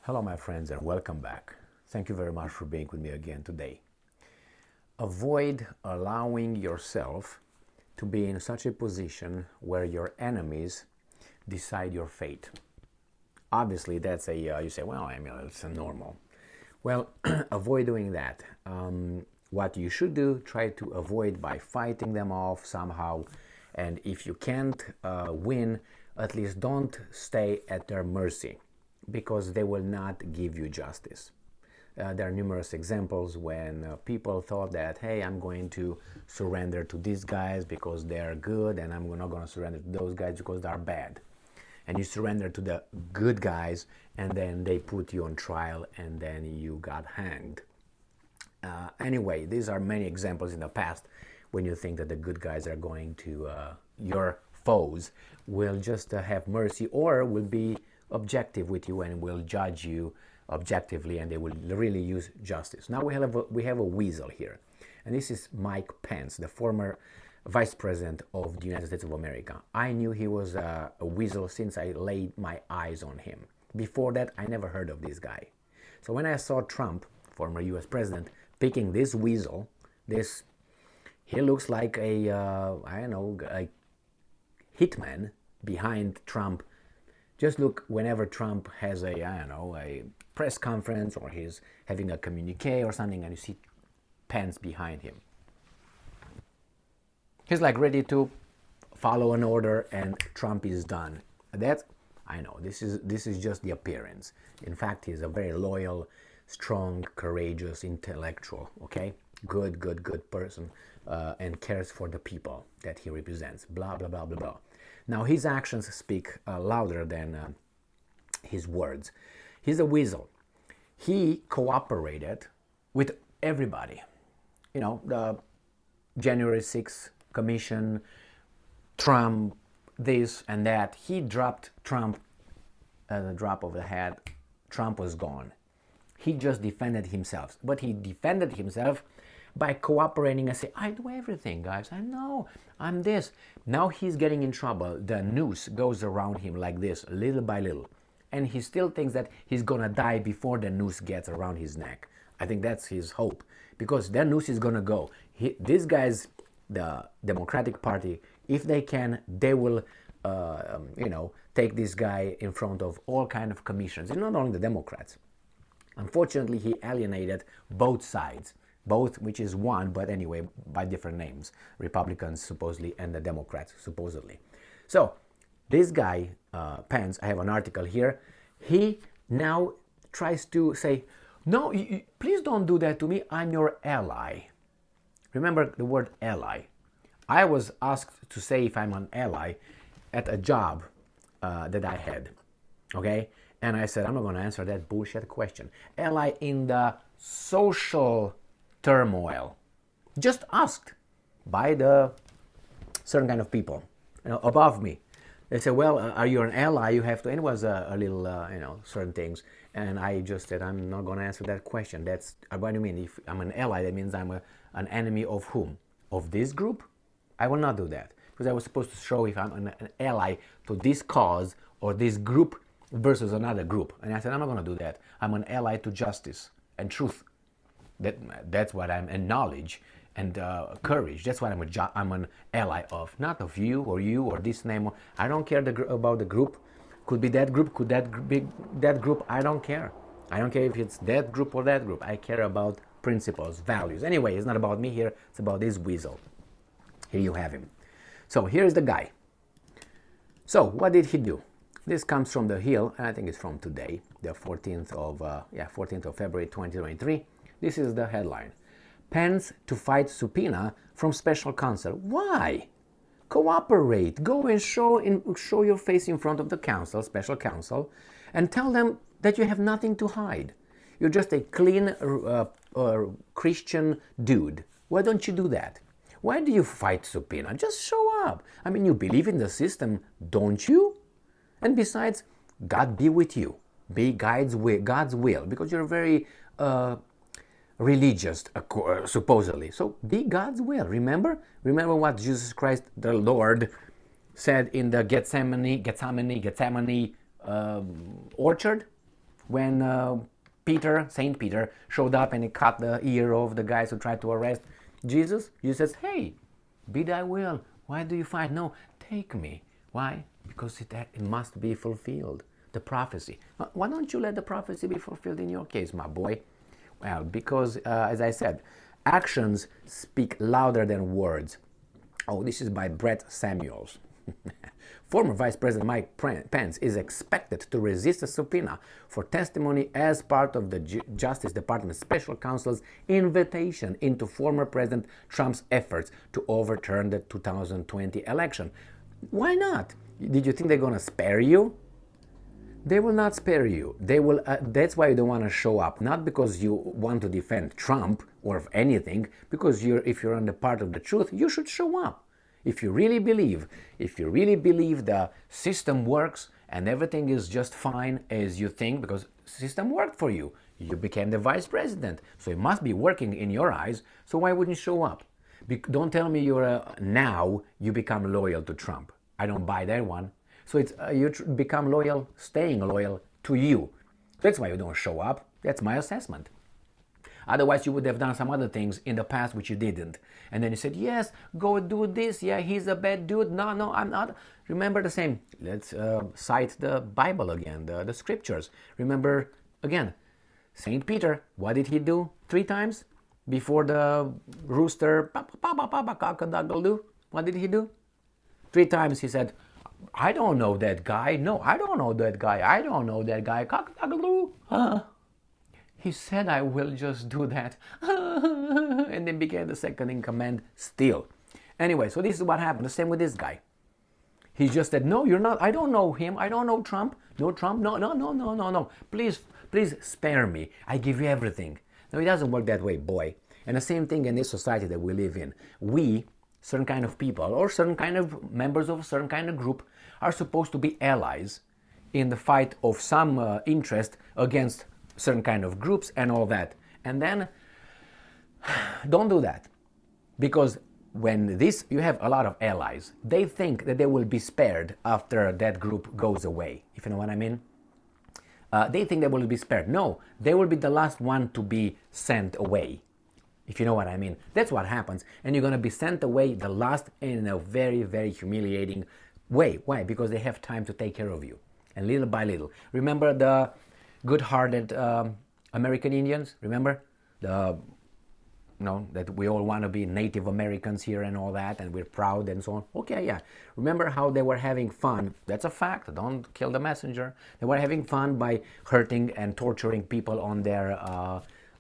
Hello, my friends, and welcome back. Thank you very much for being with me again today. Avoid allowing yourself to be in such a position where your enemies decide your fate. Obviously, that's you say, well, I mean, it's a normal. Well, avoid doing that. What you should do, try to avoid by fighting them off somehow. And if you can't win, at least don't stay at their mercy, because they will not give you justice. There are numerous examples when people thought that, hey, I'm going to surrender to these guys because they're good, and I'm not going to surrender to those guys because they're bad. And you surrender to the good guys, and then they put you on trial, and then you got hanged. Anyway, these are many examples in the past when you think that the good guys are going to, your foes will just have mercy or will be objective with you and will judge you objectively, and they will really use justice. Now we have a weasel here, and this is Mike Pence, the former Vice President of the United States of America. I knew he was a weasel since I laid my eyes on him. Before that, I never heard of this guy. So when I saw Trump, former US President, picking this weasel, he looks like a hitman behind Trump. Just look whenever Trump has a press conference or he's having a communique or something, and you see Pence behind him. He's like ready to follow an order, and Trump is done. I know, this is just the appearance. In fact, he's a very loyal, strong, courageous, intellectual, okay? Good person, and cares for the people that he represents, blah, blah, blah, blah, blah. Now, his actions speak louder than his words. He's a weasel. He cooperated with everybody. You know, the January 6th Commission, Trump, this and that. He dropped Trump at a drop of the hat. Trump was gone. He just defended himself. But he defended himself by cooperating and say, I do everything, guys. I know, I'm this. Now he's getting in trouble. The noose goes around him like this, little by little. And he still thinks that he's gonna die before the noose gets around his neck. I think that's his hope, because that noose is gonna go. These guys, the Democratic Party, if they can, they will, take this guy in front of all kind of commissions, and not only the Democrats. Unfortunately, he alienated both sides. Both, which is one, but anyway, by different names. Republicans, supposedly, and the Democrats, supposedly. So, this guy, Pence, I have an article here, he now tries to say, no, please don't do that to me, I'm your ally. Remember the word ally. I was asked to say if I'm an ally at a job that I had, okay? And I said, I'm not going to answer that bullshit question. Ally in the social turmoil, just asked by the certain kind of people, above me. They said, well, are you an ally? You have to, and it was a little, certain things. And I just said, I'm not going to answer that question. What do you mean? If I'm an ally, that means I'm an enemy of whom? Of this group? I will not do that, because I was supposed to show if I'm an ally to this cause or this group versus another group. And I said, I'm not going to do that. I'm an ally to justice and truth. That's what I'm, and knowledge and courage. That's what I'm an ally of, not of you or this name. I don't care about the group. Could be that group, could that be that group. I don't care. I don't care if it's that group or that group. I care about principles, values. Anyway, it's not about me here. It's about this weasel. Here you have him. So here's the guy. So what did he do? This comes from The Hill, and I think it's from today, the 14th of February 2023. This is the headline. Pence to fight subpoena from Special Counsel. Why? Cooperate. Go and show your face in front of the counsel, Special Counsel, and tell them that you have nothing to hide. You're just a clean Christian dude. Why don't you do that? Why do you fight subpoena? Just show up. I mean, you believe in the system, don't you? And besides, God be with you. Be God's will, because you're very religious, supposedly. So be God's will. Remember what Jesus Christ, the Lord, said in the Gethsemane orchard? when Saint Peter, showed up and he cut the ear of the guys who tried to arrest Jesus. Jesus says, hey, be thy will. Why do you fight? No, take me. Why? Because it must be fulfilled. The prophecy. Why don't you let the prophecy be fulfilled in your case, my boy? Well, because, as I said, actions speak louder than words. Oh, this is by Brett Samuels. Former Vice President Mike Pence is expected to resist a subpoena for testimony as part of the Justice Department Special Counsel's invitation into former President Trump's efforts to overturn the 2020 election. Why not? Did you think they're going to spare you? They will not spare you. They will. That's why you don't want to show up. Not because you want to defend Trump or anything. Because if you're on the part of the truth, you should show up. If you really believe the system works and everything is just fine as you think, because system worked for you. You became the vice president, so it must be working in your eyes. So why wouldn't you show up? Don't tell me now you become loyal to Trump. I don't buy that one. So it's you become loyal, staying loyal to you. That's why you don't show up. That's my assessment. Otherwise, you would have done some other things in the past which you didn't. And then you said, yes, go do this. Yeah, he's a bad dude. No, I'm not. Remember the same. Let's cite the Bible again, the scriptures. Remember, again, Saint Peter, what did he do 3 times before the rooster? What did he do? 3 times he said, I don't know that guy. No, I don't know that guy. I don't know that guy. He said, I will just do that. And then became the second in command still. Anyway, so this is what happened. The same with this guy. He just said, no, you're not. I don't know him. I don't know Trump. No, Trump. No. Please spare me. I give you everything. No, it doesn't work that way, boy. And the same thing in this society that we live in. We, certain kind of people or certain kind of members of a certain kind of group are supposed to be allies in the fight of some interest against certain kind of groups and all that. And then don't do that, because when you have a lot of allies, they think that they will be spared after that group goes away, if you know what I mean. They think they will be spared. No, they will be the last one to be sent away, if you know what I mean. That's what happens. And you're going to be sent away the last in a very, very humiliating way. Why? Because they have time to take care of you. And little by little. Remember the good-hearted American Indians? Remember? That we all want to be Native Americans here and all that, and we're proud and so on. Okay, yeah. Remember how they were having fun? That's a fact. Don't kill the messenger. They were having fun by hurting and torturing people on their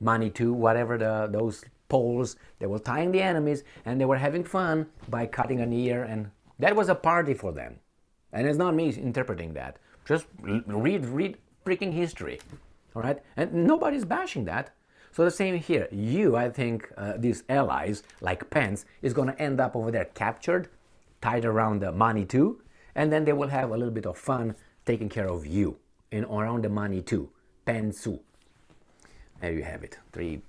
Manitou, whatever those poles. They were tying the enemies, and they were having fun by cutting an ear, and that was a party for them. And it's not me interpreting that. Just read freaking history, all right? And nobody's bashing that. So the same here. I think these allies, like Pence, is going to end up over there captured, tied around the Manitou, and then they will have a little bit of fun taking care of you around the Manitou. Pensu. There you have it. 3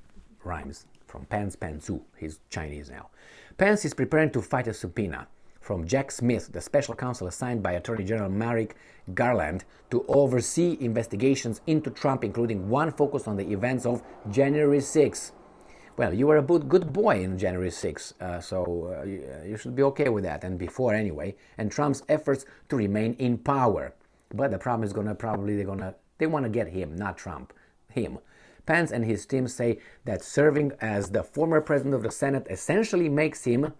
rhymes from Pence, Pensu. He's Chinese now. Pence is preparing to fight a subpoena from Jack Smith, the special counsel assigned by Attorney General Merrick Garland to oversee investigations into Trump, including one focused on the events of January 6. Well, you were a good boy in January 6, so you should be okay with that, and before anyway, and Trump's efforts to remain in power. But the problem is they want to get him, not Trump, him. Pence and his team say that serving as the former president of the Senate essentially makes him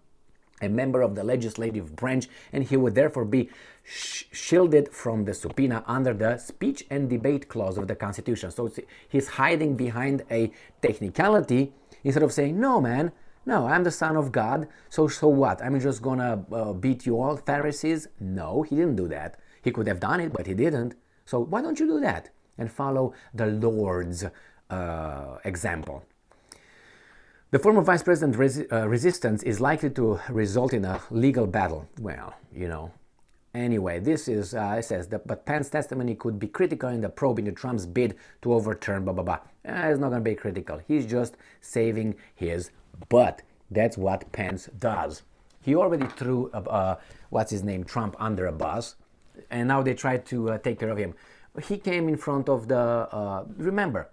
a member of the legislative branch, and he would therefore be shielded from the subpoena under the speech and debate clause of the Constitution. So he's hiding behind a technicality instead of saying, no, man, no, I'm the son of God, so what? I'm just gonna beat you all, Pharisees? No, he didn't do that. He could have done it, but he didn't. So why don't you do that and follow the Lord's example? The former vice president's resistance is likely to result in a legal battle. Well, Anyway, this is, it says, but Pence's testimony could be critical in the probe into Trump's bid to overturn blah, blah, blah. It's not going to be critical. He's just saving his butt. That's what Pence does. He already threw, Trump under a bus, and now they try to take care of him. He came in front of the, remember,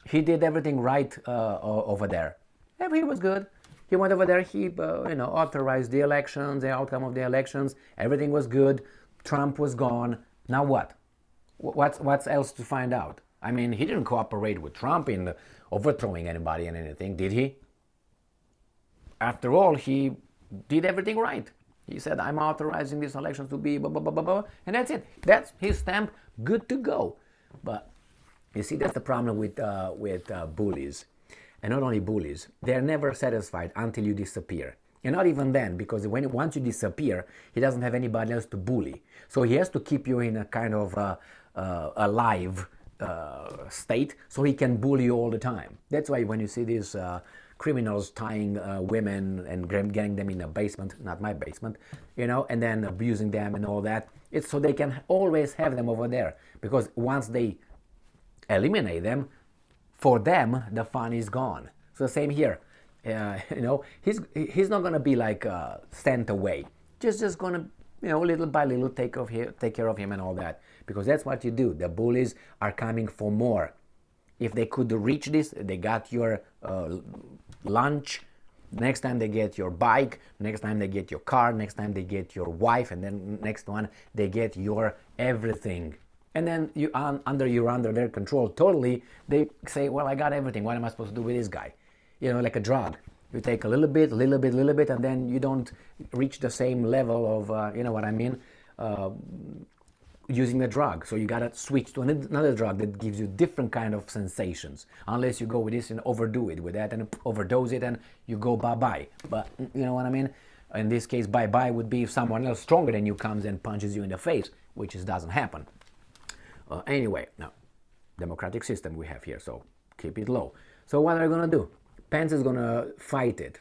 he did everything right over there. Everything was good. He went over there, he authorized the elections, the outcome of the elections, everything was good, Trump was gone. Now what? What's else to find out? I mean, he didn't cooperate with Trump in overthrowing anybody and anything, did he? After all, he did everything right. He said, I'm authorizing these elections to be blah, blah, blah, blah, blah, and that's it. That's his stamp, good to go. But you see, that's the problem with bullies. And not only bullies, they're never satisfied until you disappear. And not even then, because once you disappear, he doesn't have anybody else to bully. So he has to keep you in a kind of alive state, so he can bully you all the time. That's why when you see these criminals tying women and getting them in a basement, not my basement, and then abusing them and all that, it's so they can always have them over there. Because once they eliminate them, for them, the fun is gone. So the same here. He's not going to be like sent away. Just going to, little by little take care of him and all that. Because that's what you do. The bullies are coming for more. If they could reach this, they got your lunch. Next time they get your bike. Next time they get your car. Next time they get your wife. And then next one, they get your everything. And then you're under their control totally. They say, well, I got everything. What am I supposed to do with this guy? Like a drug. You take a little bit, and then you don't reach the same level of, what I mean, using the drug. So you got to switch to another drug that gives you different kind of sensations. Unless you go with this and overdo it with that and overdose it and you go bye-bye. But you know what I mean? In this case, bye-bye would be if someone else stronger than you comes and punches you in the face, which doesn't happen. Anyway, now, democratic system we have here, so keep it low. So what are you going to do? Pence is going to fight it.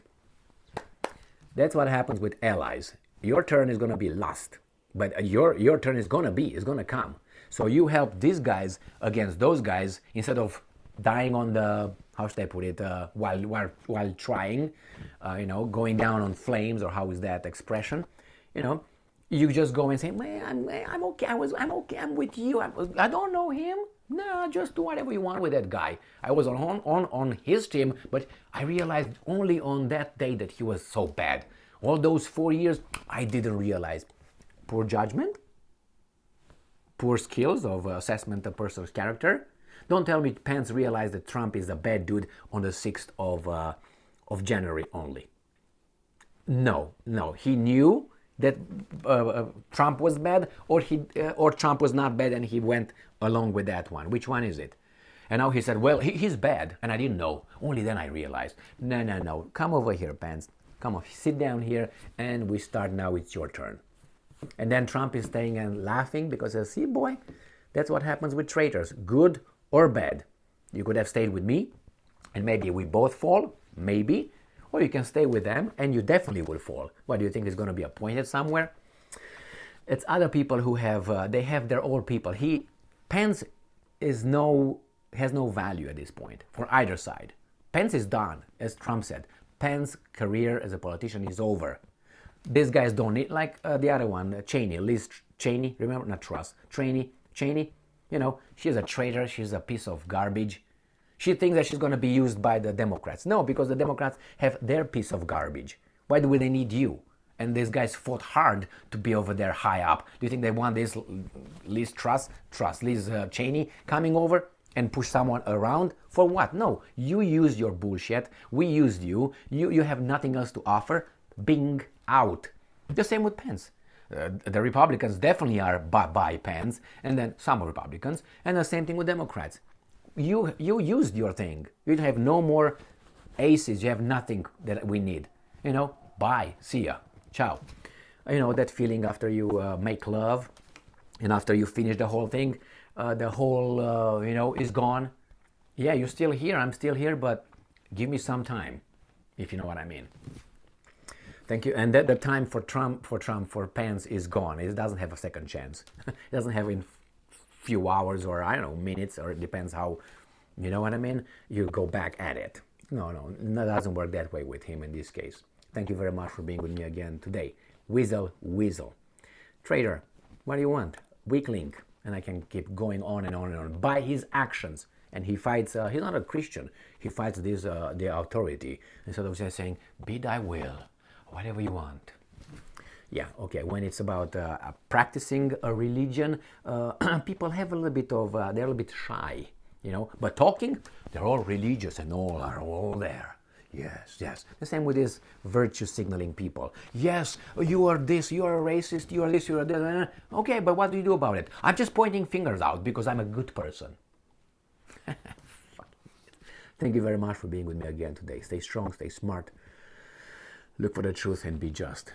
That's what happens with allies. Your turn is going to be lost, but your turn is going to come. So you help these guys against those guys instead of dying on the, how should I put it, while trying, going down on flames, or how is that expression, You just go and say, man, I'm okay. I'm okay. I'm with you. I don't know him. No, just do whatever you want with that guy. I was on his team, but I realized only on that day that he was so bad. All those 4 years, I didn't realize. Poor judgment, poor skills of assessment of a person's character. Don't tell me Pence realized that Trump is a bad dude on the 6th of January only. No, he knew that Trump was bad, or Trump was not bad and he went along with that one. Which one is it? And now he said, well, he's bad, and I didn't know. Only then I realized. No. Come over here, Pence. Come on, sit down here, and we start now. It's your turn. And then Trump is staying and laughing because he says, see, boy, that's what happens with traitors, good or bad. You could have stayed with me, and maybe we both fall, maybe. Or you can stay with them, and you definitely will fall. What, do you think is going to be appointed somewhere? It's other people who have, they have their own people. Pence has no value at this point for either side. Pence is done, as Trump said. Pence's career as a politician is over. These guys don't need, like the other one, Cheney, Liz Cheney, remember, not Truss, Cheney, she's a traitor, she's a piece of garbage. She thinks that she's going to be used by the Democrats. No, because the Democrats have their piece of garbage. Why do they need you? And these guys fought hard to be over there high up. Do you think they want this Liz Liz Cheney coming over and push someone around? For what? No, you used your bullshit. We used you. You have nothing else to offer. Bing, out. The same with Pence. The Republicans definitely are bye Pence, and then some Republicans, and the same thing with Democrats. You used your thing. You have no more aces. You have nothing that we need. Bye. See ya. Ciao. That feeling after you make love and after you finish the whole thing, the whole, is gone. Yeah, you're still here. I'm still here, but give me some time, if you know what I mean. Thank you. And that the time for Pence is gone. It doesn't have a second chance. It doesn't have in few hours or, I don't know, minutes, or it depends how, you know what I mean? You go back at it. No, it doesn't work that way with him in this case. Thank you very much for being with me again today. Weasel. Trader, what do you want? Weakling. And I can keep going on and on and on. By his actions. And he fights, he's not a Christian. He fights this, the authority. Instead of just saying, be thy will, whatever you want. Yeah, okay, when it's about practicing a religion, people have a little bit of, they're a little bit shy, you know. But talking, they're all religious and all are all there. Yes, yes. The same with these virtue signaling people. Yes, you are this, you are a racist, you are this, you are that. Okay, but what do you do about it? I'm just pointing fingers out because I'm a good person. Thank you very much for being with me again today. Stay strong, stay smart. Look for the truth and be just.